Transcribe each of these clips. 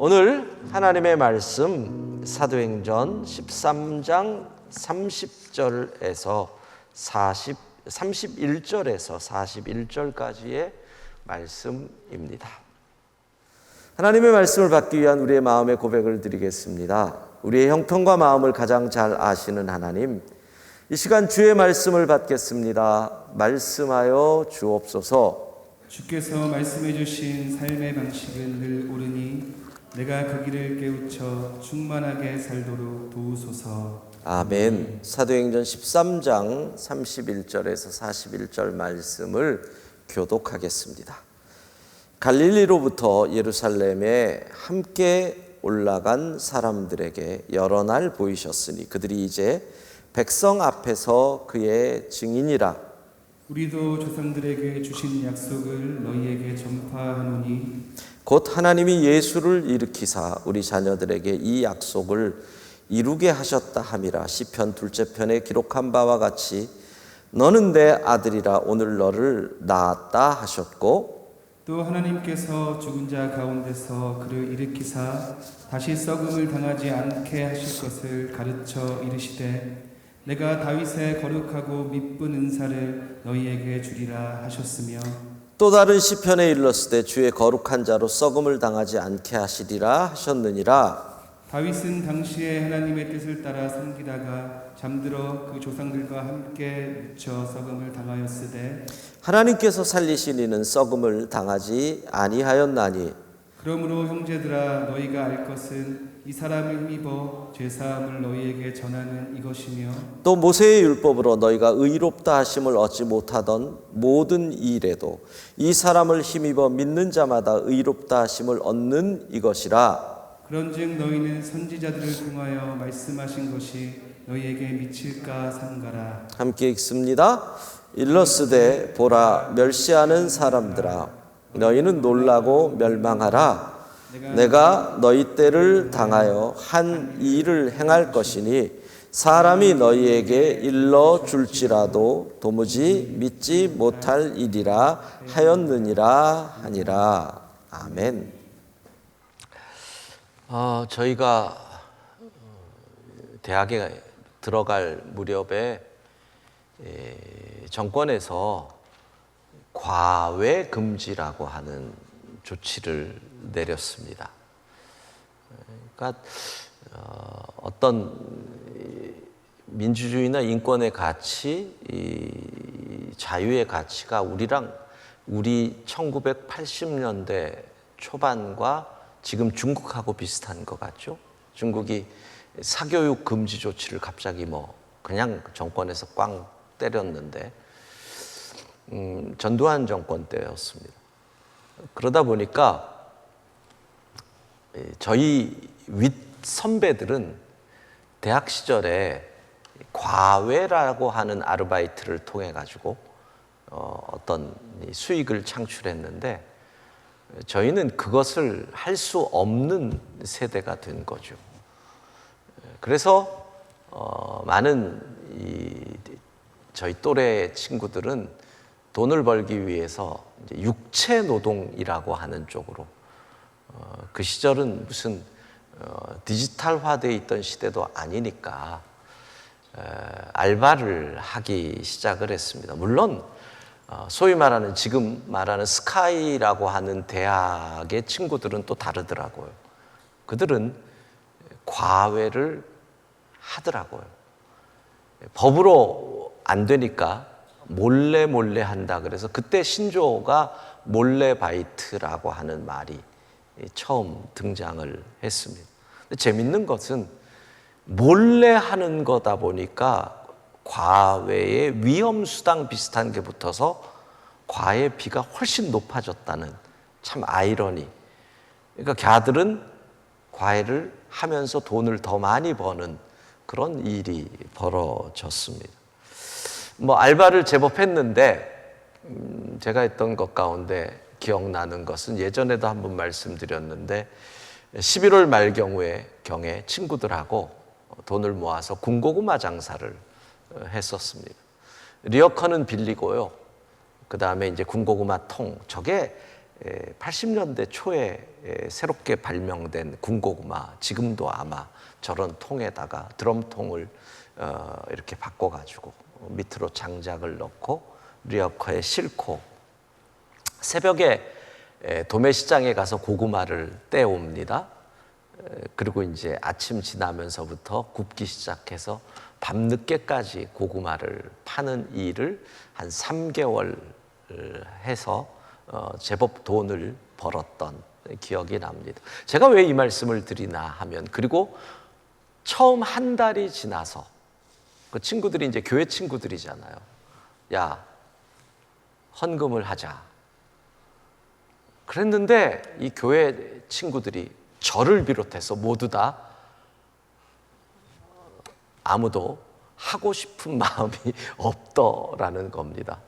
오늘 하나님의 말씀 사도행전 13장 30절에서 31절에서 41절까지의 말씀입니다. 하나님의 말씀을 받기 위한 우리의 마음의 고백을 드리겠습니다. 우리의 형편과 마음을 가장 잘 아시는 하나님, 이 시간 주의 말씀을 받겠습니다. 말씀하여 주옵소서. 주께서 말씀해 주신 삶의 방식은 늘 옳으니 내가 그 길을 깨우쳐 충만하게 살도록 도우소서. 아멘. 사도행전 13장 31절에서 41절 말씀을 교독하겠습니다. 갈릴리로부터 예루살렘에 함께 올라간 사람들에게 여러 날 보이셨으니 그들이 이제 백성 앞에서 그의 증인이라. 우리도 조상들에게 주신 약속을 너희에게 전파하노니 곧 하나님이 예수를 일으키사 우리 자녀들에게 이 약속을 이루게 하셨다 함이라. 시편 둘째 편에 기록한 바와 같이 너는 내 아들이라 오늘 너를 낳았다 하셨고, 또 하나님께서 죽은 자 가운데서 그를 일으키사 다시 썩음을 당하지 않게 하실 것을 가르쳐 이르시되 내가 다윗의 거룩하고 미쁜 은사를 너희에게 주리라 하셨으며, 또 다른 시편에 일렀으되 주의 거룩한 자로 썩음을 당하지 않게 하시리라 하셨느니라. 다윗은 당시에 하나님의 뜻을 따라 섬기다가 잠들어 그 조상들과 함께 묻혀 썩음을 당하였으되 하나님께서 살리신 이는 썩음을 당하지 아니하였나니. 그러므로 형제들아 너희가 알 것은 이 사람을 힘입어 죄사함을 너희에게 전하는 이것이며, 또 모세의 율법으로 너희가 의롭다 하심을 얻지 못하던 모든 일에도 이 사람을 힘입어 믿는 자마다 의롭다 하심을 얻는 이것이라. 그런즉 너희는 선지자들을 통하여 말씀하신 것이 너희에게 미칠까 삼가라. 함께 읽습니다. 일러스되 보라 멸시하는 사람들아 너희는 놀라고 멸망하라. 내가 너희 때를 당하여 한 일을 행할 것이니 사람이 너희에게 일러 줄지라도 도무지 믿지 못할 일이라 하였느니라 하니라. 아멘. 저희가 대학에 들어갈 무렵에 정권에서 과외 금지라고 하는 조치를 내렸습니다. 그러니까 어떤 민주주의나 인권의 가치, 자유의 가치가 우리 1980년대 초반과 지금 중국하고 비슷한 것 같죠? 중국이 사교육 금지 조치를 갑자기 그냥 정권에서 꽝 때렸는데 전두환 정권 때였습니다. 그러다 보니까 저희 윗 선배들은 대학 시절에 과외라고 하는 아르바이트를 통해 가지고 어떤 수익을 창출했는데 저희는 그것을 할 수 없는 세대가 된 거죠. 그래서 많은 저희 또래 친구들은 돈을 벌기 위해서 이제 육체 노동이라고 하는 쪽으로, 그 시절은 무슨 디지털화되어 있던 시대도 아니니까 알바를 하기 시작을 했습니다. 물론 소위 말하는 지금 말하는 스카이라고 하는 대학의 친구들은 또 다르더라고요. 그들은 과외를 하더라고요. 법으로 안 되니까 몰래 한다. 그래서 그때 신조어가 몰래바이트라고 하는 말이 처음 등장을 했습니다. 근데 재밌는 것은 몰래 하는 거다 보니까 과외에 위험수당 비슷한 게 붙어서 과외비가 훨씬 높아졌다는 참 아이러니. 그러니까 걔들은 과외를 하면서 돈을 더 많이 버는 그런 일이 벌어졌습니다. 알바를 제법 했는데 제가 했던 것 가운데 기억나는 것은 예전에도 한번 말씀드렸는데 11월 말경에 친구들하고 돈을 모아서 군고구마 장사를 했었습니다. 리어커는 빌리고요. 그 다음에 이제 군고구마 통, 저게 80년대 초에 새롭게 발명된 군고구마, 지금도 아마 저런 통에다가 드럼통을 이렇게 바꿔가지고 밑으로 장작을 넣고 리어커에 싣고 새벽에 도매시장에 가서 고구마를 떼옵니다. 그리고 이제 아침 지나면서부터 굽기 시작해서 밤늦게까지 고구마를 파는 일을 한 3개월 해서 제법 돈을 벌었던 기억이 납니다. 제가 왜 이 말씀을 드리나 하면, 그리고 처음 한 달이 지나서 그 친구들이 이제 교회 친구들이잖아요. 야, 헌금을 하자. 그랬는데 이 교회 친구들이 저를 비롯해서 모두 다 아무도 하고 싶은 마음이 없더라는 겁니다.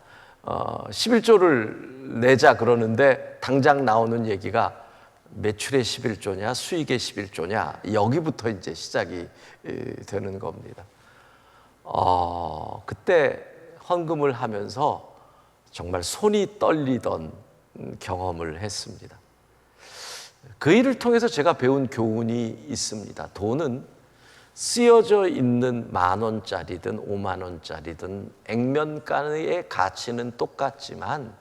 11조를 내자 그러는데 당장 나오는 얘기가 매출의 11조냐 수익의 11조냐, 여기부터 이제 시작이 되는 겁니다. 그때 헌금을 하면서 정말 손이 떨리던 경험을 했습니다. 그 일을 통해서 제가 배운 교훈이 있습니다. 돈은 쓰여져 있는 10,000원짜리든 50,000원짜리든 액면가의 가치는 똑같지만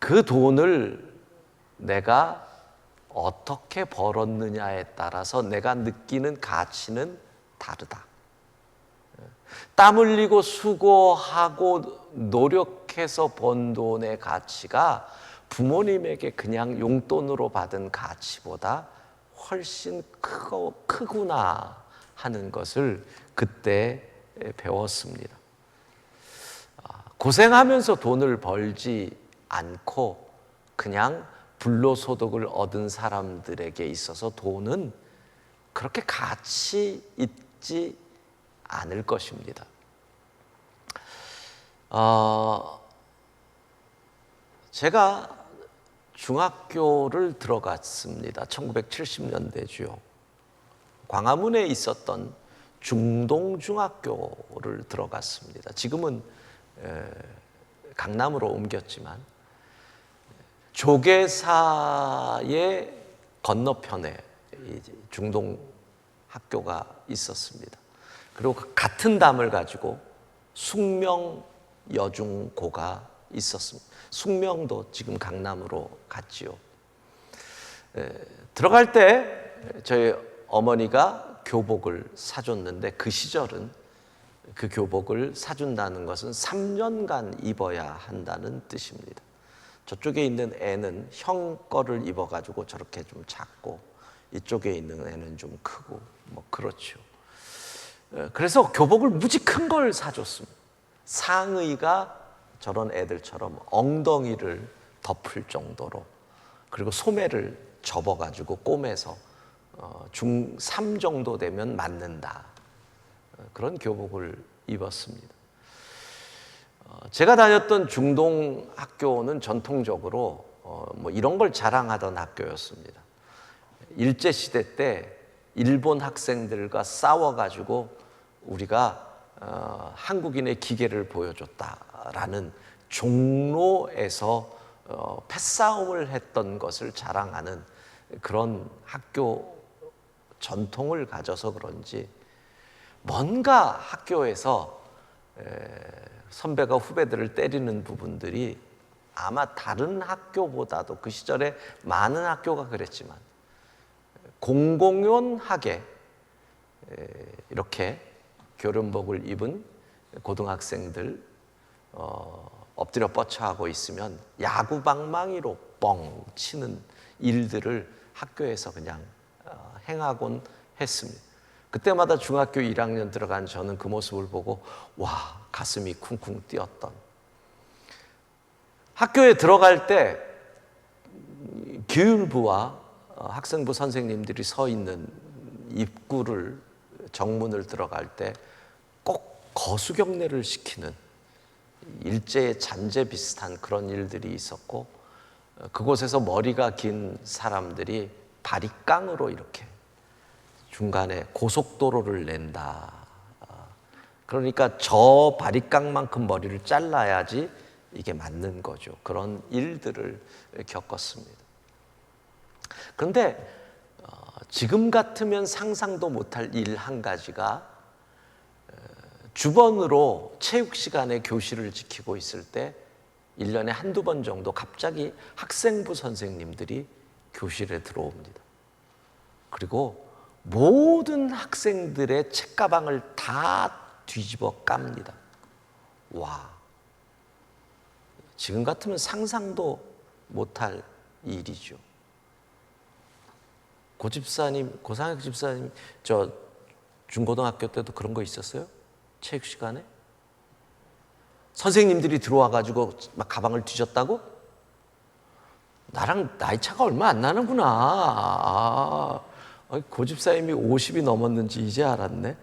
그 돈을 내가 어떻게 벌었느냐에 따라서 내가 느끼는 가치는 다르다. 땀 흘리고 수고하고 노력해서 번 돈의 가치가 부모님에게 그냥 용돈으로 받은 가치보다 훨씬 크구나 하는 것을 그때 배웠습니다. 고생하면서 돈을 벌지 않고 그냥 불로소득을 얻은 사람들에게 있어서 돈은 그렇게 가치 있지 않을 것입니다. 제가 중학교를 들어갔습니다. 1970년대죠. 광화문에 있었던 중동중학교를 들어갔습니다. 지금은 강남으로 옮겼지만 조계사의 건너편에 중동학교가 있었습니다. 그리고 같은 담을 가지고 숙명여중고가 있었습니다. 숙명도 지금 강남으로 갔지요. 들어갈 때 저희 어머니가 교복을 사줬는데 그 시절은 그 교복을 사준다는 것은 3년간 입어야 한다는 뜻입니다. 저쪽에 있는 애는 형 거를 입어가지고 저렇게 좀 작고 이쪽에 있는 애는 좀 크고 뭐 그렇죠. 그래서 교복을 무지 큰 걸 사줬습니다. 상의가 저런 애들처럼 엉덩이를 덮을 정도로, 그리고 소매를 접어가지고 꼬매서 중3 정도 되면 맞는다, 그런 교복을 입었습니다. 제가 다녔던 중동 학교는 전통적으로 뭐 이런 걸 자랑하던 학교였습니다. 일제시대 때 일본 학생들과 싸워가지고 우리가 한국인의 기계를 보여줬다라는 종로에서 패싸움을 했던 것을 자랑하는 그런 학교 전통을 가져서 그런지 뭔가 학교에서 선배가 후배들을 때리는 부분들이 아마 다른 학교보다도, 그 시절에 많은 학교가 그랬지만 공공연하게 이렇게 교련복을 입은 고등학생들 엎드려 뻗쳐하고 있으면 야구방망이로 뻥 치는 일들을 학교에서 그냥 행하곤 했습니다. 그때마다 중학교 1학년 들어간 저는 그 모습을 보고 와, 가슴이 쿵쿵 뛰었던. 학교에 들어갈 때 교율부와 학생부 선생님들이 서 있는 입구를, 정문을 들어갈 때 꼭 거수경례를 시키는 일제의 잔재 비슷한 그런 일들이 있었고, 그곳에서 머리가 긴 사람들이 바리깡으로 이렇게 중간에 고속도로를 낸다. 그러니까 저 바리깡만큼 머리를 잘라야지 이게 맞는 거죠. 그런 일들을 겪었습니다. 그런데 지금 같으면 상상도 못할 일 한 가지가, 주번으로 체육 시간에 교실을 지키고 있을 때 1년에 한두 번 정도 갑자기 학생부 선생님들이 교실에 들어옵니다. 그리고 모든 학생들의 책가방을 다 뒤집어 깝니다. 와, 지금 같으면 상상도 못할 일이죠. 고상혁 집사님, 저 중고등학교 때도 그런 거 있었어요? 체육 시간에? 선생님들이 들어와가지고 막 가방을 뒤졌다고? 나랑 나이 차가 얼마 안 나는구나. 고 집사님이 50이 넘었는지 이제 알았네.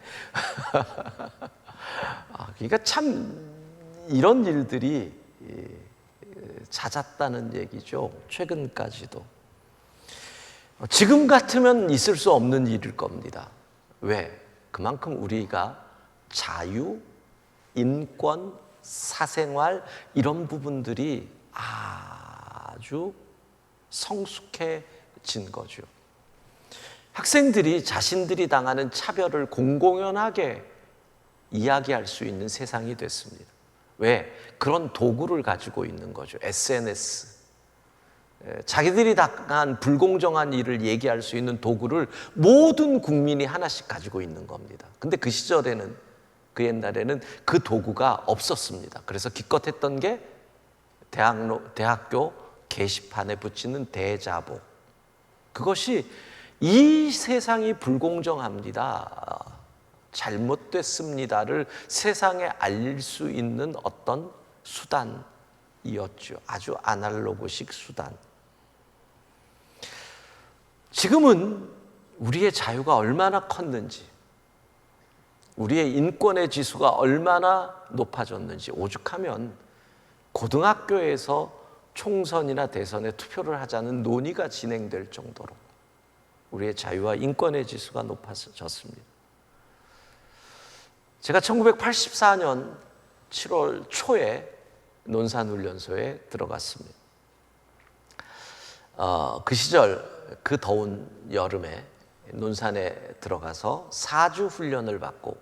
그러니까 참 이런 일들이 잦았다는 얘기죠. 최근까지도. 지금 같으면 있을 수 없는 일일 겁니다. 왜? 그만큼 우리가 자유, 인권, 사생활 이런 부분들이 아주 성숙해진 거죠. 학생들이 자신들이 당하는 차별을 공공연하게 이야기할 수 있는 세상이 됐습니다. 왜? 그런 도구를 가지고 있는 거죠. SNS. 자기들이 당한 불공정한 일을 얘기할 수 있는 도구를 모든 국민이 하나씩 가지고 있는 겁니다. 근데 그 시절에는, 그 옛날에는 그 도구가 없었습니다. 그래서 기껏했던 게 대학교 게시판에 붙이는 대자보. 그것이 이 세상이 불공정합니다, 잘못됐습니다를 세상에 알릴 수 있는 어떤 수단이었죠. 아주 아날로그식 수단. 지금은 우리의 자유가 얼마나 컸는지, 우리의 인권의 지수가 얼마나 높아졌는지, 오죽하면 고등학교에서 총선이나 대선에 투표를 하자는 논의가 진행될 정도로 우리의 자유와 인권의 지수가 높아졌습니다. 제가 1984년 7월 초에 논산훈련소에 들어갔습니다. 그 시절 그 더운 여름에 논산에 들어가서 4주 훈련을 받고,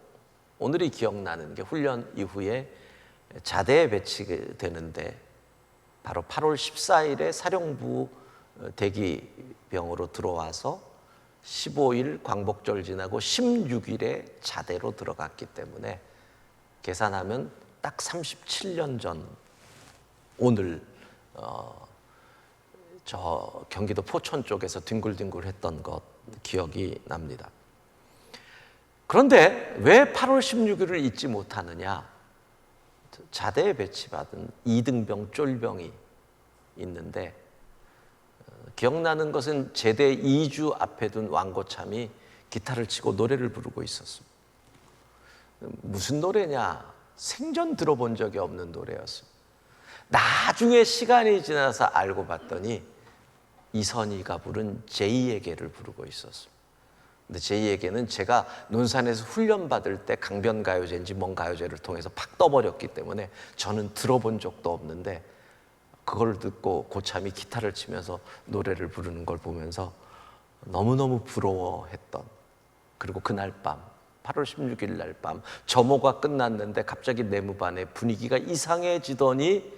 오늘이 기억나는 게 훈련 이후에 자대에 배치되는데 바로 8월 14일에 사령부 대기병으로 들어와서 15일 광복절 지나고 16일에 자대로 들어갔기 때문에 계산하면 딱 37년 전 오늘 저 경기도 포천 쪽에서 뒹굴뒹굴 했던 것 기억이 납니다. 그런데 왜 8월 16일을 잊지 못하느냐? 자대에 배치받은 이등병 쫄병이 있는데, 기억나는 것은 제대 2주 앞에 둔 왕고참이 기타를 치고 노래를 부르고 있었습니다. 무슨 노래냐? 생전 들어본 적이 없는 노래였습니다. 나중에 시간이 지나서 알고 봤더니 이선희가 부른 제이에게를 부르고 있었습니다. 근데 제이에게는 제가 논산에서 훈련받을 때 강변가요제인지 뭔 가요제를 통해서 팍 떠버렸기 때문에 저는 들어본 적도 없는데, 그걸 듣고 고참이 기타를 치면서 노래를 부르는 걸 보면서 너무너무 부러워했던, 그리고 그날 밤 8월 16일 날 밤 점호가 끝났는데 갑자기 내무반에 분위기가 이상해지더니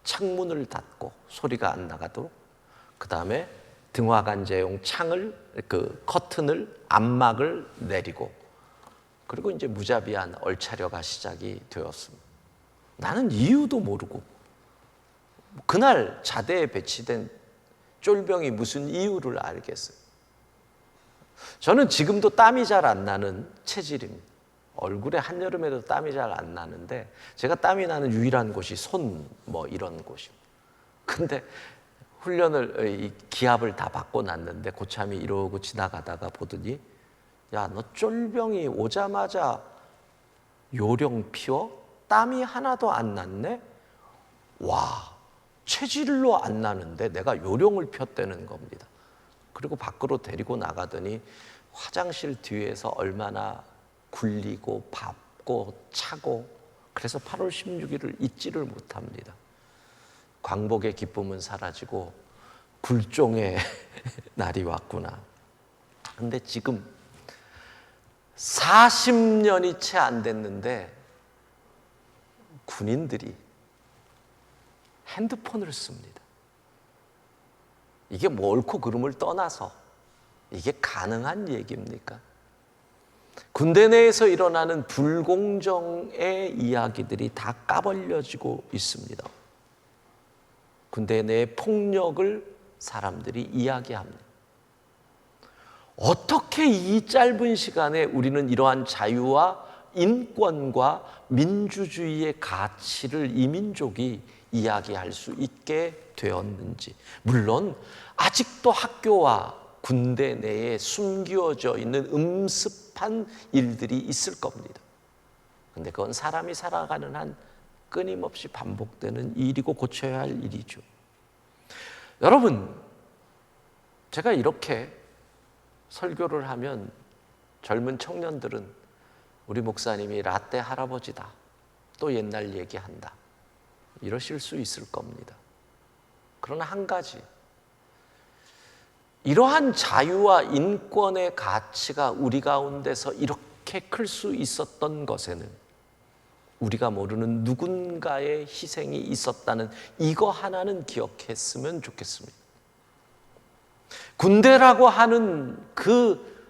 창문을 닫고 소리가 안 나가도록, 그 다음에 등화관제용 창을, 그 커튼을, 암막을 내리고, 그리고 이제 무자비한 얼차려가 시작이 되었습니다. 나는 이유도 모르고, 그날 자대에 배치된 쫄병이 무슨 이유를 알겠어요. 저는 지금도 땀이 잘 안 나는 체질입니다. 얼굴에 한여름에도 땀이 잘 안 나는데, 제가 땀이 나는 유일한 곳이 손 뭐 이런 곳입니다. 근데 훈련을, 이 기합을 다 받고 났는데 고참이 이러고 지나가다가 보더니, 야, 너 쫄병이 오자마자 요령 피워? 땀이 하나도 안 났네? 와, 체질로 안 나는데 내가 요령을 폈다는 겁니다. 그리고 밖으로 데리고 나가더니 화장실 뒤에서 얼마나 굴리고 밟고 차고, 그래서 8월 16일을 잊지를 못합니다. 광복의 기쁨은 사라지고 불종의 날이 왔구나. 근데 지금 40년이 채 안 됐는데 군인들이 핸드폰을 씁니다. 이게 뭐 옳고 그름을 떠나서 이게 가능한 얘기입니까? 군대 내에서 일어나는 불공정의 이야기들이 다 까발려지고 있습니다. 군대 내의 폭력을 사람들이 이야기합니다. 어떻게 이 짧은 시간에 우리는 이러한 자유와 인권과 민주주의의 가치를 이 민족이 이야기할 수 있게 되었는지. 물론 아직도 학교와 군대 내에 숨겨져 있는 음습한 일들이 있을 겁니다. 근데 그건 사람이 살아가는 한 끊임없이 반복되는 일이고 고쳐야 할 일이죠. 여러분, 제가 이렇게 설교를 하면 젊은 청년들은 우리 목사님이 라떼 할아버지다, 또 옛날 얘기한다, 이러실 수 있을 겁니다. 그러나 한 가지, 이러한 자유와 인권의 가치가 우리 가운데서 이렇게 클 수 있었던 것에는 우리가 모르는 누군가의 희생이 있었다는 이거 하나는 기억했으면 좋겠습니다. 군대라고 하는 그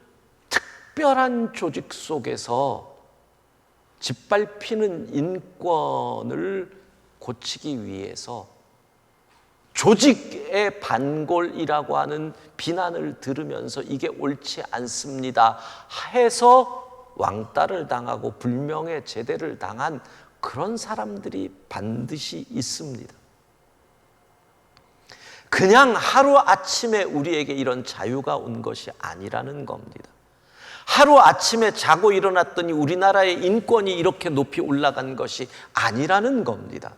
특별한 조직 속에서 짓밟히는 인권을 고치기 위해서 조직의 반골이라고 하는 비난을 들으면서 이게 옳지 않습니다 해서 왕따를 당하고 불명예 제대를 당한 그런 사람들이 반드시 있습니다. 그냥 하루아침에 우리에게 이런 자유가 온 것이 아니라는 겁니다. 하루아침에 자고 일어났더니 우리나라의 인권이 이렇게 높이 올라간 것이 아니라는 겁니다.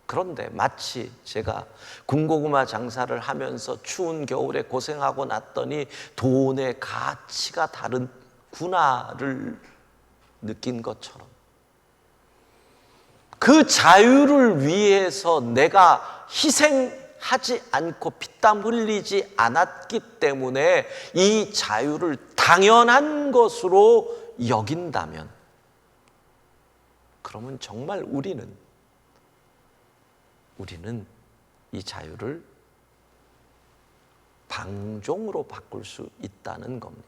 그런데 마치 제가 군고구마 장사를 하면서 추운 겨울에 고생하고 났더니 돈의 가치가 다른구나를 느낀 것처럼 그 자유를 위해서 내가 희생하지 않고 피땀 흘리지 않았기 때문에 이 자유를 당연한 것으로 여긴다면, 그러면 정말 우리는 이 자유를 방종으로 바꿀 수 있다는 겁니다.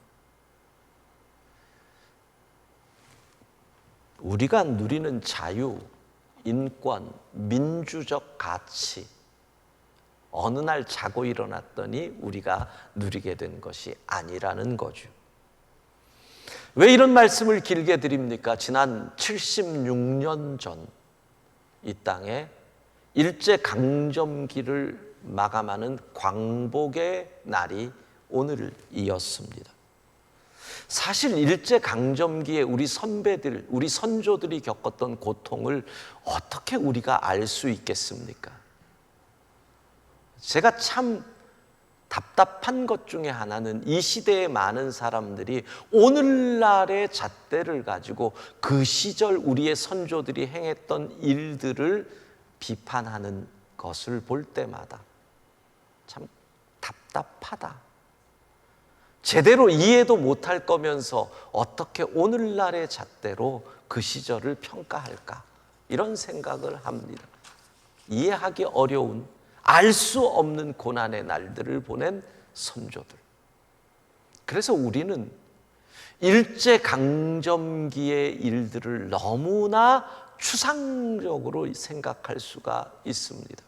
우리가 누리는 자유, 인권, 민주적 가치, 어느 날 자고 일어났더니 우리가 누리게 된 것이 아니라는 거죠. 왜 이런 말씀을 길게 드립니까? 지난 76년 전 이 땅에 일제강점기를 마감하는 광복의 날이 오늘이었습니다. 사실 일제강점기에 우리 선배들, 우리 선조들이 겪었던 고통을 어떻게 우리가 알 수 있겠습니까? 제가 참 답답한 것 중에 하나는 이 시대의 많은 사람들이 오늘날의 잣대를 가지고 그 시절 우리의 선조들이 행했던 일들을 비판하는 것을 볼 때마다 참 답답하다. 제대로 이해도 못할 거면서 어떻게 오늘날의 잣대로 그 시절을 평가할까? 이런 생각을 합니다. 이해하기 어려운, 알 수 없는 고난의 날들을 보낸 선조들. 그래서 우리는 일제강점기의 일들을 너무나 추상적으로 생각할 수가 있습니다.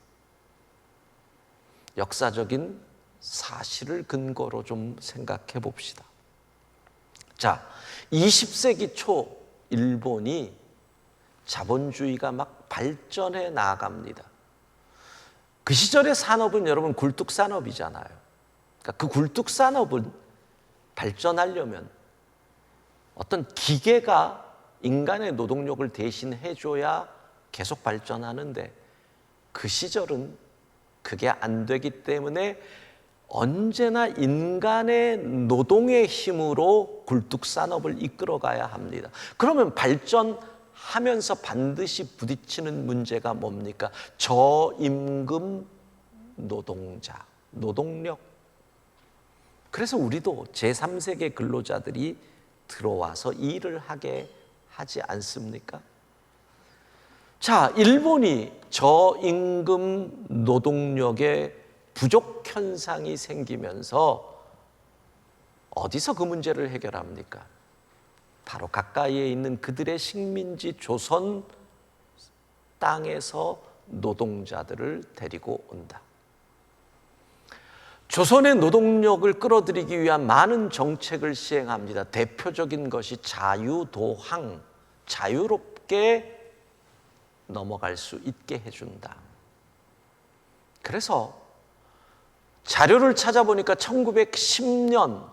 역사적인 사실을 근거로 좀 생각해 봅시다. 자, 20세기 초 일본이 자본주의가 막 발전해 나갑니다. 그 시절의 산업은 여러분 굴뚝산업이잖아요. 그러니까 그 굴뚝산업은 발전하려면 어떤 기계가 인간의 노동력을 대신해줘야 계속 발전하는데, 그 시절은 그게 안 되기 때문에 언제나 인간의 노동의 힘으로 굴뚝산업을 이끌어가야 합니다. 그러면 발전 하면서 반드시 부딪히는 문제가 뭡니까? 저임금 노동자, 노동력. 그래서 우리도 제3세계 근로자들이 들어와서 일을 하게 하지 않습니까? 자, 일본이 저임금 노동력의 부족 현상이 생기면서 어디서 그 문제를 해결합니까? 바로 가까이에 있는 그들의 식민지 조선 땅에서 노동자들을 데리고 온다. 조선의 노동력을 끌어들이기 위한 많은 정책을 시행합니다. 대표적인 것이 자유도항, 자유롭게 넘어갈 수 있게 해준다. 그래서 자료를 찾아보니까 1910년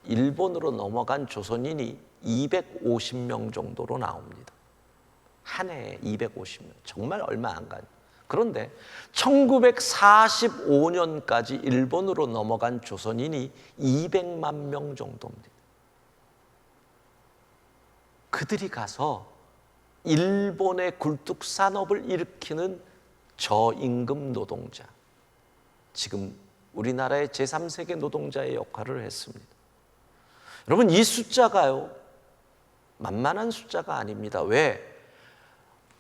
일본으로 넘어간 조선인이 250명 정도로 나옵니다. 한 해에 250명, 정말 얼마 안 가요. 그런데 1945년까지 일본으로 넘어간 조선인이 200만 명 정도입니다. 그들이 가서 일본의 굴뚝산업을 일으키는 저임금 노동자, 지금 우리나라의 제3세계 노동자의 역할을 했습니다. 여러분, 이 숫자가요, 만만한 숫자가 아닙니다. 왜?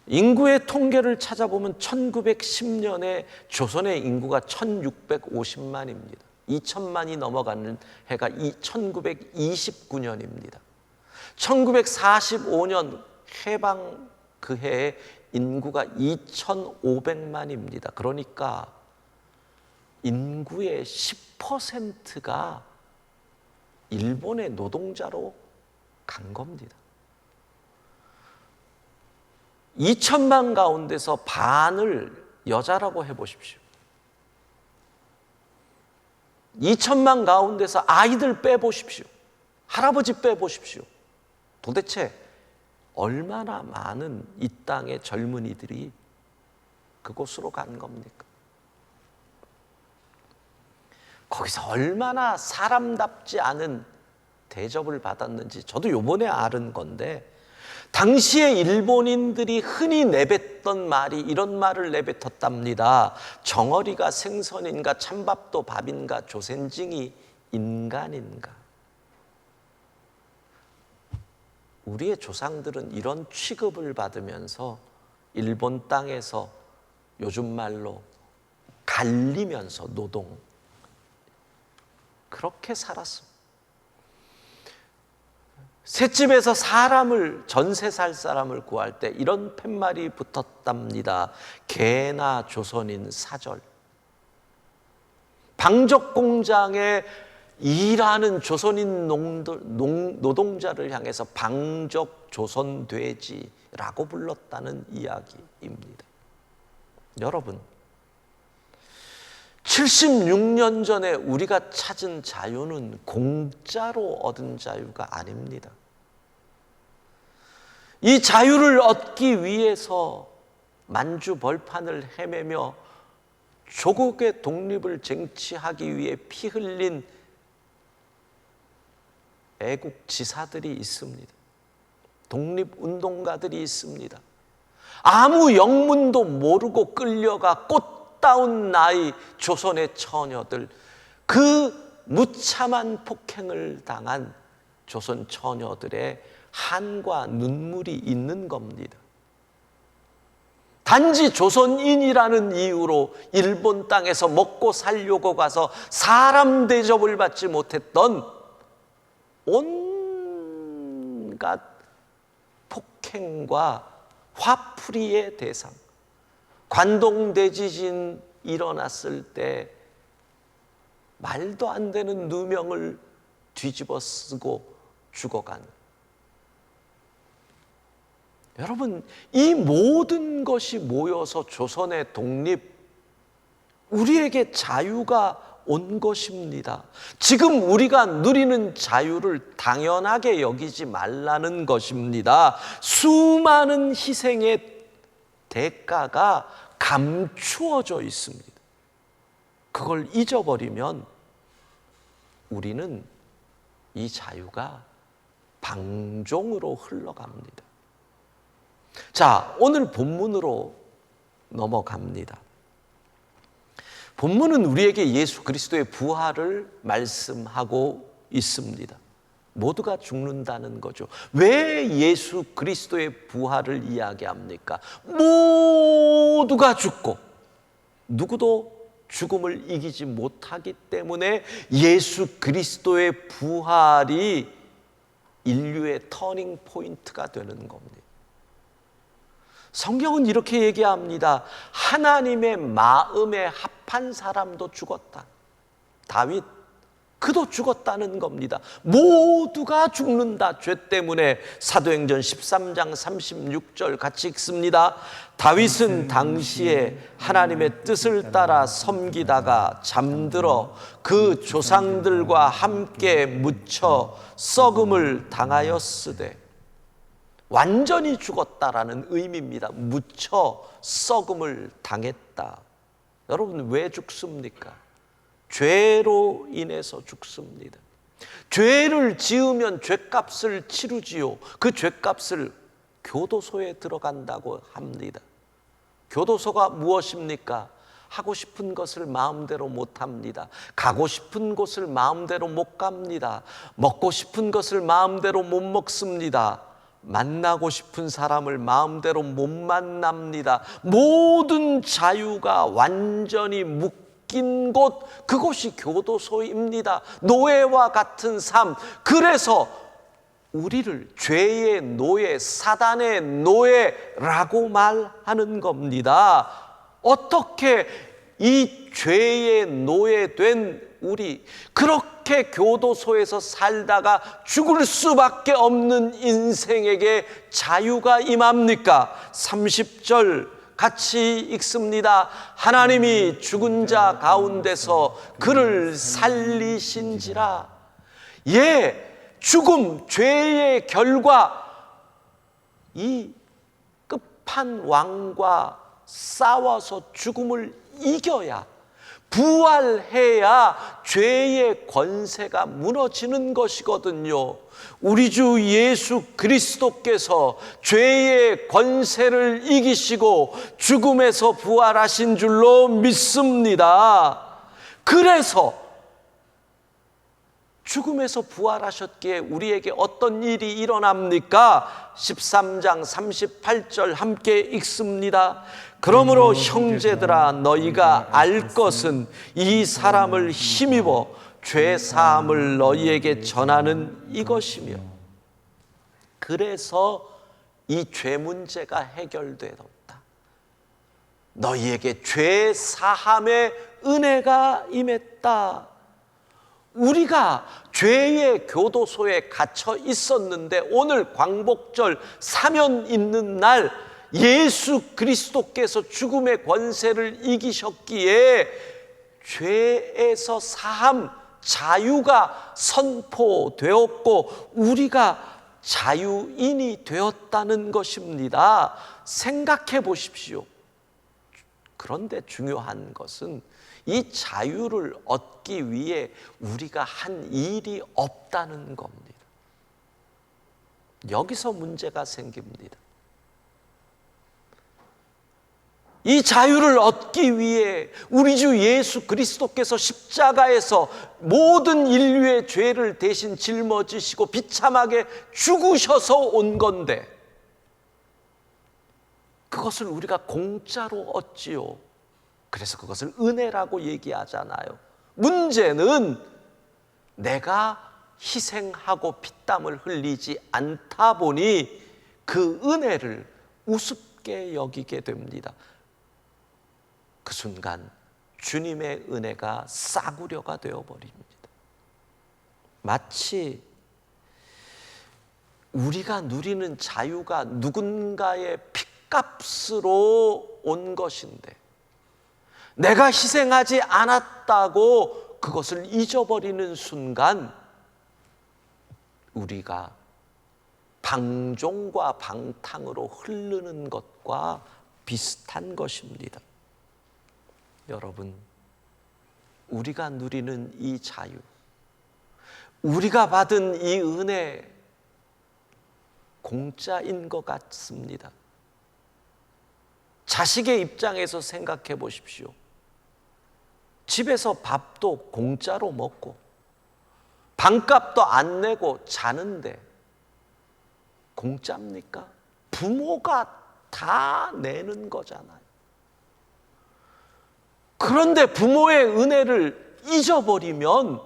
인구의 통계를 찾아보면 1910년에 조선의 인구가 1650만입니다. 2000만이 넘어가는 해가 1929년입니다. 1945년 해방 그 해에 인구가 2500만입니다. 그러니까 인구의 10%가 일본의 노동자로 간 겁니다. 2000만 가운데서 반을 여자라고 해보십시오. 2000만 가운데서 아이들 빼보십시오. 할아버지 빼보십시오. 도대체 얼마나 많은 이 땅의 젊은이들이 그곳으로 간 겁니까? 거기서 얼마나 사람답지 않은 대접을 받았는지 저도 요번에 알은 건데, 당시에 일본인들이 흔히 내뱉던 말이 이런 말을 내뱉었답니다. 정어리가 생선인가, 찬밥도 밥인가, 조센징이 인간인가. 우리의 조상들은 이런 취급을 받으면서 일본 땅에서 요즘 말로 갈리면서 노동, 그렇게 살았습니다. 셋집에서 사람을, 전세 살 사람을 구할 때 이런 팻말이 붙었답니다. 개나 조선인 사절. 방적 공장에 일하는 조선인 노동자를 향해서 방적 조선 돼지라고 불렀다는 이야기입니다. 여러분, 76년 전에 우리가 찾은 자유는 공짜로 얻은 자유가 아닙니다. 이 자유를 얻기 위해서 만주벌판을 헤매며 조국의 독립을 쟁취하기 위해 피 흘린 애국지사들이 있습니다. 독립운동가들이 있습니다. 아무 영문도 모르고 끌려가 꽃다운 나이 조선의 처녀들, 그 무참한 폭행을 당한 조선 처녀들의 한과 눈물이 있는 겁니다. 단지 조선인이라는 이유로 일본 땅에서 먹고 살려고 가서 사람 대접을 받지 못했던 온갖 폭행과 화풀이의 대상, 관동 대지진 일어났을 때 말도 안 되는 누명을 뒤집어 쓰고 죽어간, 여러분, 이 모든 것이 모여서 조선의 독립, 우리에게 자유가 온 것입니다. 지금 우리가 누리는 자유를 당연하게 여기지 말라는 것입니다. 수많은 희생의 대가가 감추어져 있습니다. 그걸 잊어버리면 우리는 이 자유가 방종으로 흘러갑니다. 자, 오늘 본문으로 넘어갑니다. 본문은 우리에게 예수 그리스도의 부활을 말씀하고 있습니다. 모두가 죽는다는 거죠. 왜 예수 그리스도의 부활을 이야기합니까? 모두가 죽고 누구도 죽음을 이기지 못하기 때문에 예수 그리스도의 부활이 인류의 터닝 포인트가 되는 겁니다. 성경은 이렇게 얘기합니다. 하나님의 마음에 합한 사람도 죽었다. 다윗, 그도 죽었다는 겁니다. 모두가 죽는다. 죄 때문에. 사도행전 13장 36절 같이 읽습니다. 다윗은 당시에 하나님의 뜻을 따라 섬기다가 잠들어 그 조상들과 함께 묻혀 썩음을 당하였으되, 완전히 죽었다라는 의미입니다. 묻혀 썩음을 당했다. 여러분, 왜 죽습니까? 죄로 인해서 죽습니다. 죄를 지으면 죄값을 치르지요. 그 죄값을 교도소에 들어간다고 합니다. 교도소가 무엇입니까? 하고 싶은 것을 마음대로 못 합니다. 가고 싶은 곳을 마음대로 못 갑니다. 먹고 싶은 것을 마음대로 못 먹습니다. 만나고 싶은 사람을 마음대로 못 만납니다. 모든 자유가 완전히 묶인 곳, 그곳이 교도소입니다. 노예와 같은 삶. 그래서 우리를 죄의 노예, 사단의 노예라고 말하는 겁니다. 어떻게 이 죄의 노예된 우리, 그렇게 교도소에서 살다가 죽을 수밖에 없는 인생에게 자유가 임합니까? 30절 같이 읽습니다. 하나님이 죽은 자 가운데서 그를 살리신지라. 예, 죽음, 죄의 결과, 이 끝판왕과 싸워서 죽음을 이겨야, 부활해야 죄의 권세가 무너지는 것이거든요. 우리 주 예수 그리스도께서 죄의 권세를 이기시고 죽음에서 부활하신 줄로 믿습니다. 그래서 죽음에서 부활하셨기에 우리에게 어떤 일이 일어납니까? 13장 38절 함께 읽습니다. 그러므로 형제들아, 너희가 알 것은 이 사람을 힘입어 죄 사함을 너희에게 전하는 이것이며, 그래서 이 죄 문제가 해결되었다. 너희에게 죄 사함의 은혜가 임했다. 우리가 죄의 교도소에 갇혀 있었는데 오늘 광복절 사면 있는 날 예수 그리스도께서 죽음의 권세를 이기셨기에 죄에서 사함, 자유가 선포되었고 우리가 자유인이 되었다는 것입니다. 생각해 보십시오. 그런데 중요한 것은 이 자유를 얻기 위해 우리가 한 일이 없다는 겁니다. 여기서 문제가 생깁니다. 이 자유를 얻기 위해 우리 주 예수 그리스도께서 십자가에서 모든 인류의 죄를 대신 짊어지시고 비참하게 죽으셔서 온 건데, 그것을 우리가 공짜로 얻지요. 그래서 그것을 은혜라고 얘기하잖아요. 문제는 내가 희생하고 피땀을 흘리지 않다 보니 그 은혜를 우습게 여기게 됩니다. 그 순간 주님의 은혜가 싸구려가 되어버립니다. 마치 우리가 누리는 자유가 누군가의 핏값으로 온 것인데 내가 희생하지 않았다고 그것을 잊어버리는 순간 우리가 방종과 방탕으로 흐르는 것과 비슷한 것입니다. 여러분, 우리가 누리는 이 자유, 우리가 받은 이 은혜 공짜인 것 같습니다. 자식의 입장에서 생각해 보십시오. 집에서 밥도 공짜로 먹고 방값도 안 내고 자는데 공짜입니까? 부모가 다 내는 거잖아요. 그런데 부모의 은혜를 잊어버리면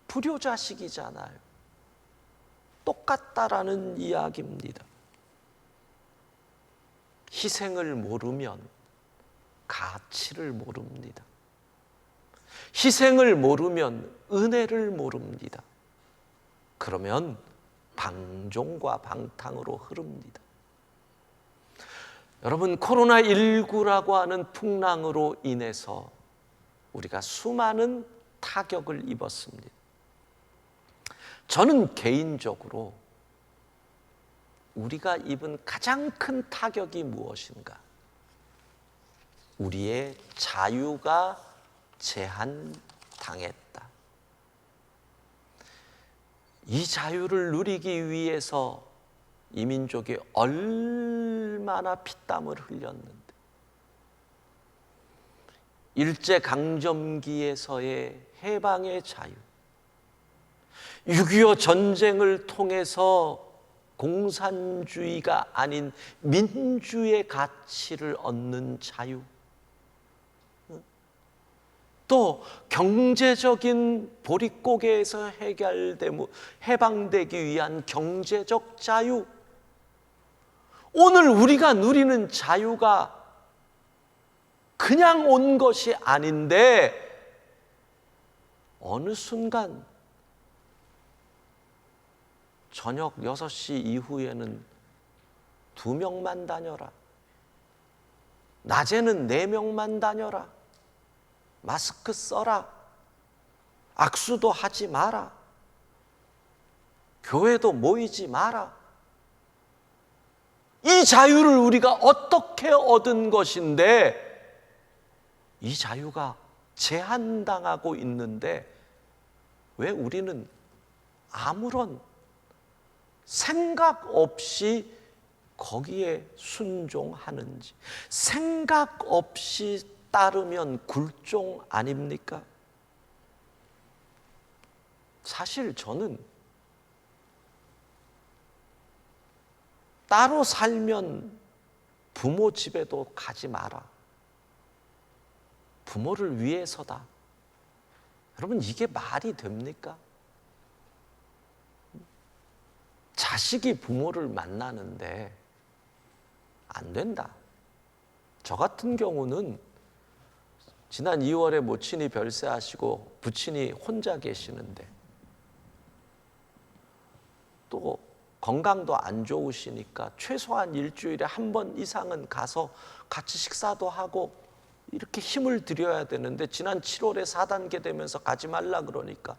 불효자식이잖아요. 똑같다라는 이야기입니다. 희생을 모르면 가치를 모릅니다. 희생을 모르면 은혜를 모릅니다. 그러면 방종과 방탕으로 흐릅니다. 여러분, 코로나19라고 하는 풍랑으로 인해서 우리가 수많은 타격을 입었습니다. 저는 개인적으로 우리가 입은 가장 큰 타격이 무엇인가? 우리의 자유가 제한당했다. 이 자유를 누리기 위해서 이 민족이 얼마나 피땀을 흘렸는데, 일제강점기에서의 해방의 자유, 6.25 전쟁을 통해서 공산주의가 아닌 민주의 가치를 얻는 자유, 또 경제적인 보릿고개에서 해방되기 위한 경제적 자유, 오늘 우리가 누리는 자유가 그냥 온 것이 아닌데 어느 순간 저녁 6시 이후에는 2명만 다녀라, 낮에는 4명만 다녀라, 마스크 써라, 악수도 하지 마라, 교회도 모이지 마라. 이 자유를 우리가 어떻게 얻은 것인데 이 자유가 제한당하고 있는데 왜 우리는 아무런 생각 없이 거기에 순종하는지, 생각 없이 따르면 굴종 아닙니까? 사실 저는 따로 살면 부모 집에도 가지 마라, 부모를 위해서다. 여러분, 이게 말이 됩니까? 자식이 부모를 만나는데 안 된다. 저 같은 경우는 지난 2월에 모친이 별세하시고 부친이 혼자 계시는데 또 건강도 안 좋으시니까 최소한 일주일에 한 번 이상은 가서 같이 식사도 하고 이렇게 힘을 들여야 되는데 지난 7월에 4단계 되면서 가지 말라 그러니까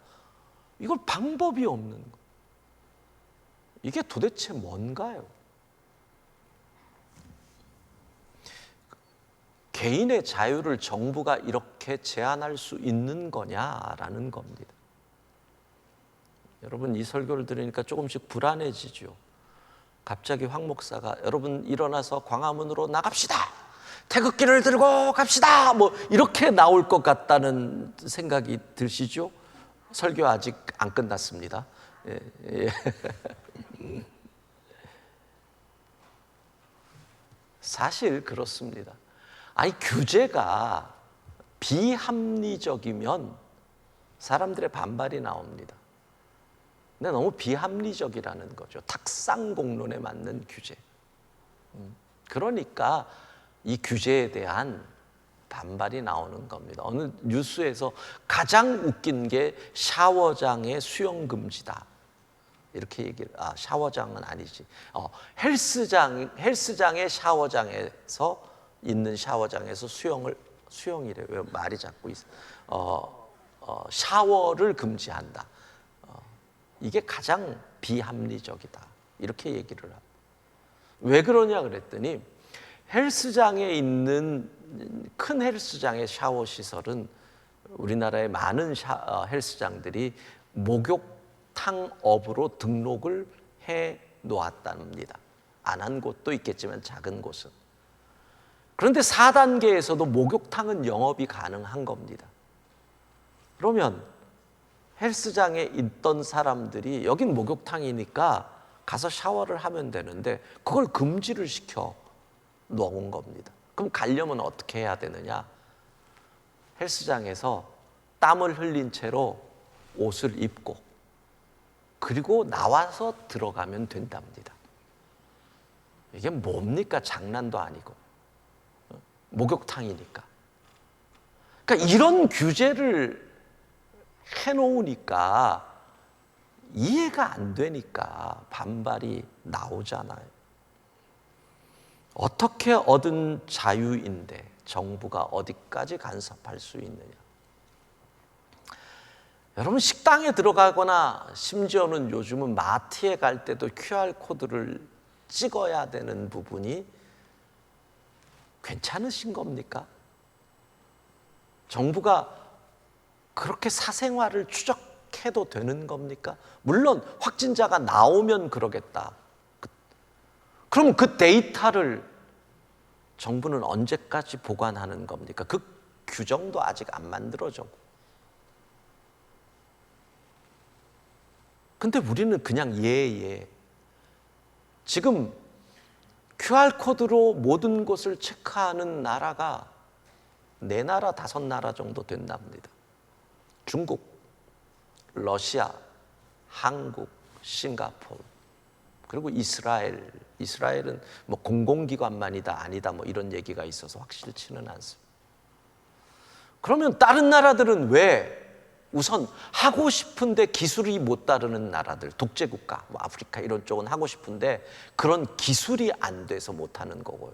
이걸 방법이 없는 거예요. 이게 도대체 뭔가요? 개인의 자유를 정부가 이렇게 제한할 수 있는 거냐라는 겁니다. 여러분, 이 설교를 들으니까 조금씩 불안해지죠. 갑자기 황 목사가 여러분 일어나서 광화문으로 나갑시다, 태극기를 들고 갑시다, 뭐 이렇게 나올 것 같다는 생각이 드시죠? 설교 아직 안 끝났습니다. 예. 사실 그렇습니다. 아니, 규제가 비합리적이면 사람들의 반발이 나옵니다. 근데 너무 비합리적이라는 거죠. 탁상공론에 맞는 규제. 그러니까 이 규제에 대한 반발이 나오는 겁니다. 어느 뉴스에서 가장 웃긴 게 샤워장의 수영 금지다, 이렇게 얘기를, 샤워장은 아니지, 헬스장의 샤워장에서 있는 샤워장에서 수영이래. 왜 말이 자꾸 있어? 샤워를 금지한다. 이게 가장 비합리적이다, 이렇게 얘기를 합니다. 왜 그러냐 그랬더니 헬스장에 있는 큰 헬스장의 샤워 시설은 우리나라의 많은 헬스장들이 목욕탕업으로 등록을 해 놓았답니다. 안 한 곳도 있겠지만 작은 곳은. 그런데 4단계에서도 목욕탕은 영업이 가능한 겁니다. 그러면 헬스장에 있던 사람들이 여긴 목욕탕이니까 가서 샤워를 하면 되는데 그걸 금지를 시켜 놓은 겁니다. 그럼 가려면 어떻게 해야 되느냐? 헬스장에서 땀을 흘린 채로 옷을 입고 그리고 나와서 들어가면 된답니다. 이게 뭡니까? 장난도 아니고. 목욕탕이니까. 그러니까 이런 규제를 해놓으니까 이해가 안 되니까 반발이 나오잖아요. 어떻게 얻은 자유인데 정부가 어디까지 간섭할 수 있느냐? 여러분, 식당에 들어가거나 심지어는 요즘은 마트에 갈 때도 QR코드를 찍어야 되는 부분이 괜찮으신 겁니까? 정부가 그렇게 사생활을 추적해도 되는 겁니까? 물론 확진자가 나오면 그러겠다. 그럼 그 데이터를 정부는 언제까지 보관하는 겁니까? 그 규정도 아직 안 만들어졌고. 근데 우리는 그냥 예. 지금 QR코드로 모든 것을 체크하는 나라가 4나라, 5나라 정도 된답니다. 중국, 러시아, 한국, 싱가포르, 그리고 이스라엘. 이스라엘은 뭐 공공기관만이다 아니다 뭐 이런 얘기가 있어서 확실치는 않습니다. 그러면 다른 나라들은 왜 우선 하고 싶은데 기술이 못 따르는 나라들, 독재국가, 뭐 아프리카 이런 쪽은 하고 싶은데 그런 기술이 안 돼서 못 하는 거고요.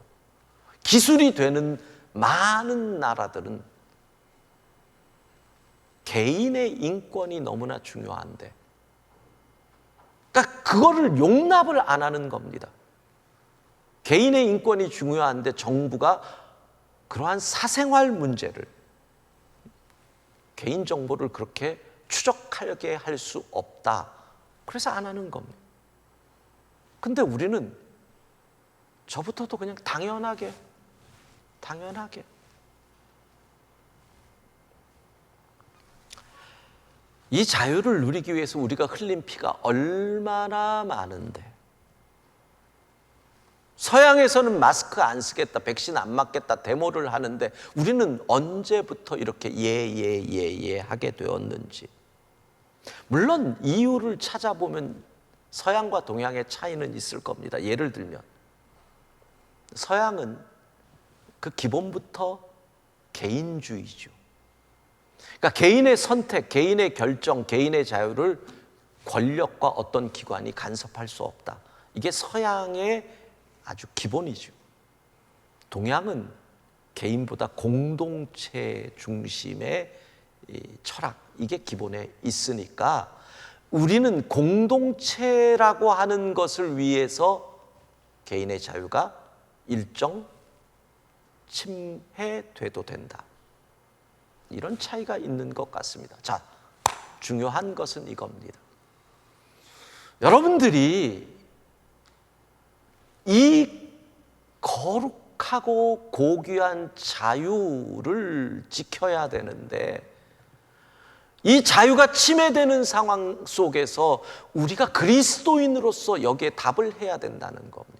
기술이 되는 많은 나라들은 개인의 인권이 너무나 중요한데, 그러니까 그거를 용납을 안 하는 겁니다. 개인의 인권이 중요한데 정부가 그러한 사생활 문제를, 개인정보를 그렇게 추적하게 할 수 없다. 그래서 안 하는 겁니다. 근데 우리는 저부터도 그냥 당연하게 이 자유를 누리기 위해서 우리가 흘린 피가 얼마나 많은데, 서양에서는 마스크 안 쓰겠다, 백신 안 맞겠다 데모를 하는데 우리는 언제부터 이렇게 예 하게 되었는지. 물론 이유를 찾아보면 서양과 동양의 차이는 있을 겁니다. 예를 들면 서양은 그 기본부터 개인주의죠. 그러니까 개인의 선택, 개인의 결정, 개인의 자유를 권력과 어떤 기관이 간섭할 수 없다. 이게 서양의 아주 기본이죠. 동양은 개인보다 공동체 중심의 철학, 이게 기본에 있으니까 우리는 공동체라고 하는 것을 위해서 개인의 자유가 일정 침해돼도 된다. 이런 차이가 있는 것 같습니다. 자, 중요한 것은 이겁니다. 여러분들이 이 거룩하고 고귀한 자유를 지켜야 되는데 이 자유가 침해되는 상황 속에서 우리가 그리스도인으로서 여기에 답을 해야 된다는 겁니다.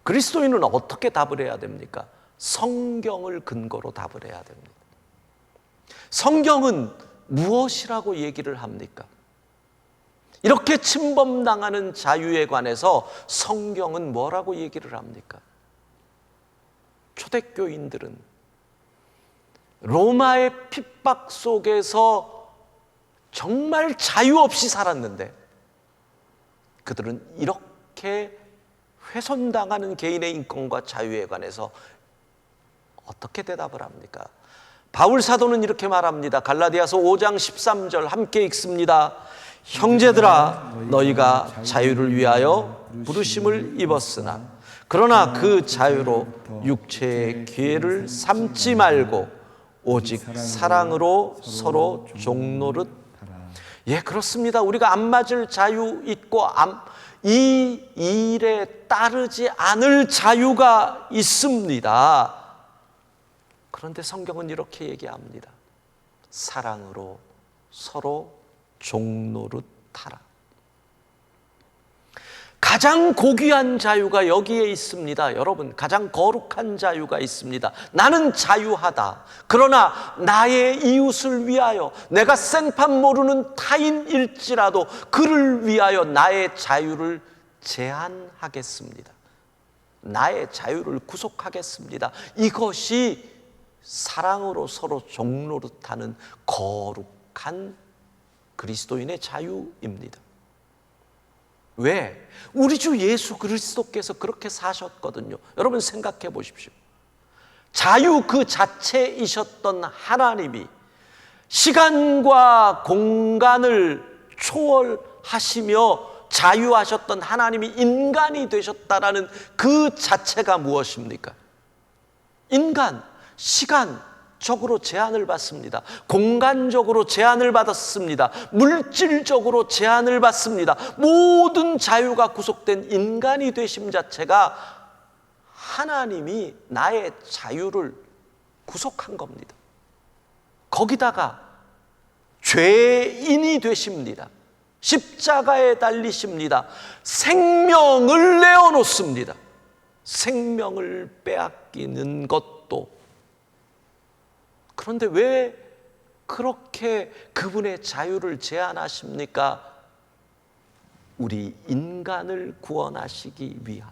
그리스도인은 어떻게 답을 해야 됩니까? 성경을 근거로 답을 해야 됩니다. 성경은 무엇이라고 얘기를 합니까? 이렇게 침범당하는 자유에 관해서 성경은 뭐라고 얘기를 합니까? 초대교인들은 로마의 핍박 속에서 정말 자유 없이 살았는데 그들은 이렇게 훼손당하는 개인의 인권과 자유에 관해서 어떻게 대답을 합니까? 바울 사도는 이렇게 말합니다. 갈라디아서 5장 13절 함께 읽습니다. 형제들아, 너희가 자유를 위하여 부르심을 입었으나 그러나 그 자유로 육체의 기회를 삼지 말고 오직 사랑으로 서로 종노릇. 예, 그렇습니다. 우리가 안 맞을 자유 있고 이 일에 따르지 않을 자유가 있습니다. 그런데 성경은 이렇게 얘기합니다. 사랑으로 서로 종노릇하라. 가장 고귀한 자유가 여기에 있습니다. 여러분, 가장 거룩한 자유가 있습니다. 나는 자유하다. 그러나 나의 이웃을 위하여, 내가 생판 모르는 타인일지라도 그를 위하여 나의 자유를 제한하겠습니다. 나의 자유를 구속하겠습니다. 이것이 사랑으로 서로 종노릇하는 거룩한 그리스도인의 자유입니다. 왜? 우리 주 예수 그리스도께서 그렇게 사셨거든요. 여러분 생각해 보십시오. 자유 그 자체이셨던 하나님이 시간과 공간을 초월하시며 자유하셨던 하나님이 인간이 되셨다라는 그 자체가 무엇입니까? 인간, 시간적으로 제한을 받습니다. 공간적으로 제한을 받았습니다. 물질적으로 제한을 받습니다. 모든 자유가 구속된 인간이 되심 자체가 하나님이 나의 자유를 구속한 겁니다. 거기다가 죄인이 되십니다. 십자가에 달리십니다. 생명을 내어놓습니다. 생명을 빼앗기는 것도. 그런데 왜 그렇게 그분의 자유를 제한하십니까? 우리 인간을 구원하시기 위하여,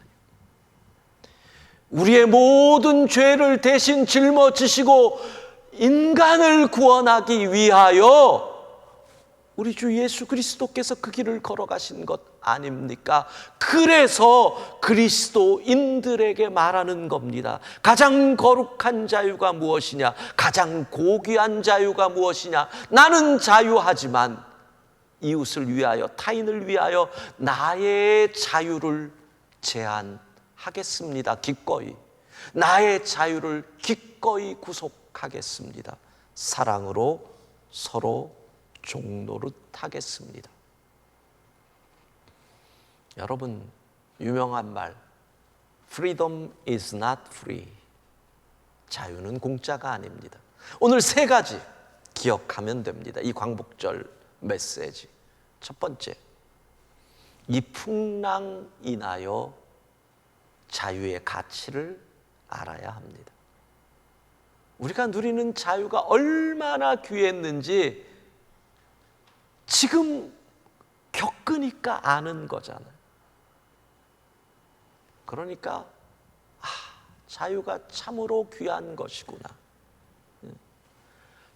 우리의 모든 죄를 대신 짊어지시고 인간을 구원하기 위하여 우리 주 예수 그리스도께서 그 길을 걸어가신 것 아닙니까? 그래서 그리스도인들에게 말하는 겁니다. 가장 거룩한 자유가 무엇이냐? 가장 고귀한 자유가 무엇이냐? 나는 자유하지만 이웃을 위하여, 타인을 위하여 나의 자유를 제한하겠습니다. 기꺼이. 나의 자유를 기꺼이 구속하겠습니다. 사랑으로 서로 종노릇하겠습니다. 여러분, 유명한 말, Freedom is not free. 자유는 공짜가 아닙니다. 오늘 세 가지 기억하면 됩니다. 이 광복절 메시지. 첫 번째, 이 풍랑 인하여 자유의 가치를 알아야 합니다. 우리가 누리는 자유가 얼마나 귀했는지 지금 겪으니까 아는 거잖아요. 그러니까 자유가 참으로 귀한 것이구나.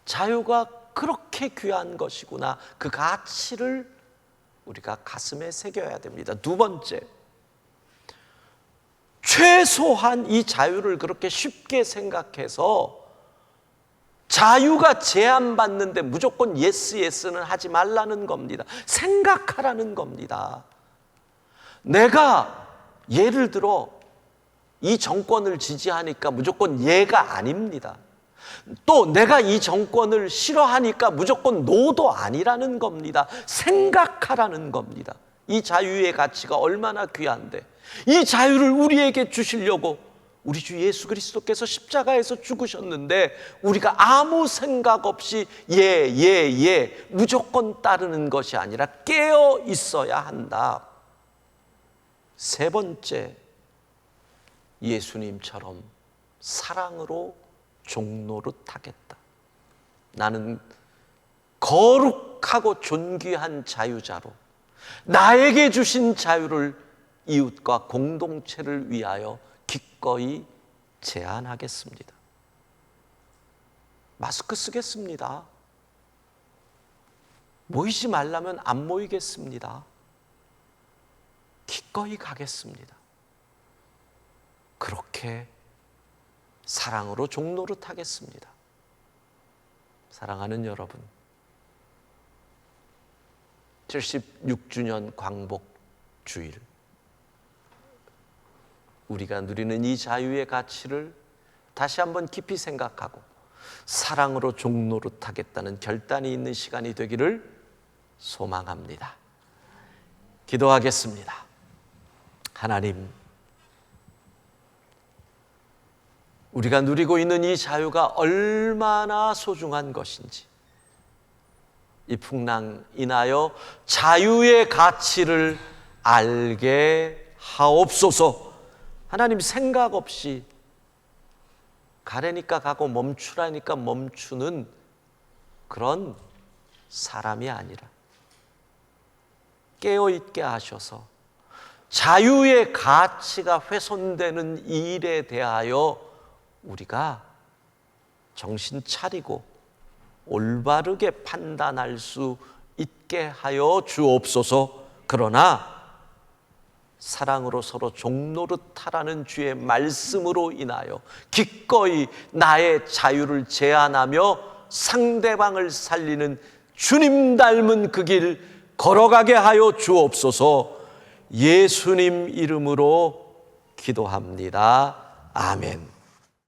자유가 그렇게 귀한 것이구나. 그 가치를 우리가 가슴에 새겨야 됩니다. 두 번째, 최소한 이 자유를 그렇게 쉽게 생각해서 자유가 제한받는데 무조건 예스는 하지 말라는 겁니다. 생각하라는 겁니다. 내가 예를 들어 이 정권을 지지하니까 무조건 예가 아닙니다. 또 내가 이 정권을 싫어하니까 무조건 노도 아니라는 겁니다. 생각하라는 겁니다. 이 자유의 가치가 얼마나 귀한데, 이 자유를 우리에게 주시려고 우리 주 예수 그리스도께서 십자가에서 죽으셨는데 우리가 아무 생각 없이 예 무조건 따르는 것이 아니라 깨어 있어야 한다. 세 번째, 예수님처럼 사랑으로 종노릇하겠다. 나는 거룩하고 존귀한 자유자로 나에게 주신 자유를 이웃과 공동체를 위하여 기꺼이 제한하겠습니다. 마스크 쓰겠습니다. 모이지 말라면 안 모이겠습니다. 기꺼이 가겠습니다. 그렇게 사랑으로 종노릇하겠습니다. 사랑하는 여러분, 76주년 광복 주일, 우리가 누리는 이 자유의 가치를 다시 한번 깊이 생각하고 사랑으로 종노릇하겠다는 결단이 있는 시간이 되기를 소망합니다. 기도하겠습니다. 하나님, 우리가 누리고 있는 이 자유가 얼마나 소중한 것인지, 이 풍랑 인하여 자유의 가치를 알게 하옵소서. 하나님, 생각 없이 가래니까 가고 멈추라니까 멈추는 그런 사람이 아니라 깨어있게 하셔서 자유의 가치가 훼손되는 일에 대하여 우리가 정신 차리고 올바르게 판단할 수 있게 하여 주옵소서. 그러나 사랑으로 서로 종노릇하라는 주의 말씀으로 인하여 기꺼이 나의 자유를 제한하며 상대방을 살리는 주님 닮은 그 길 걸어가게 하여 주옵소서. 예수님 이름으로 기도합니다. 아멘.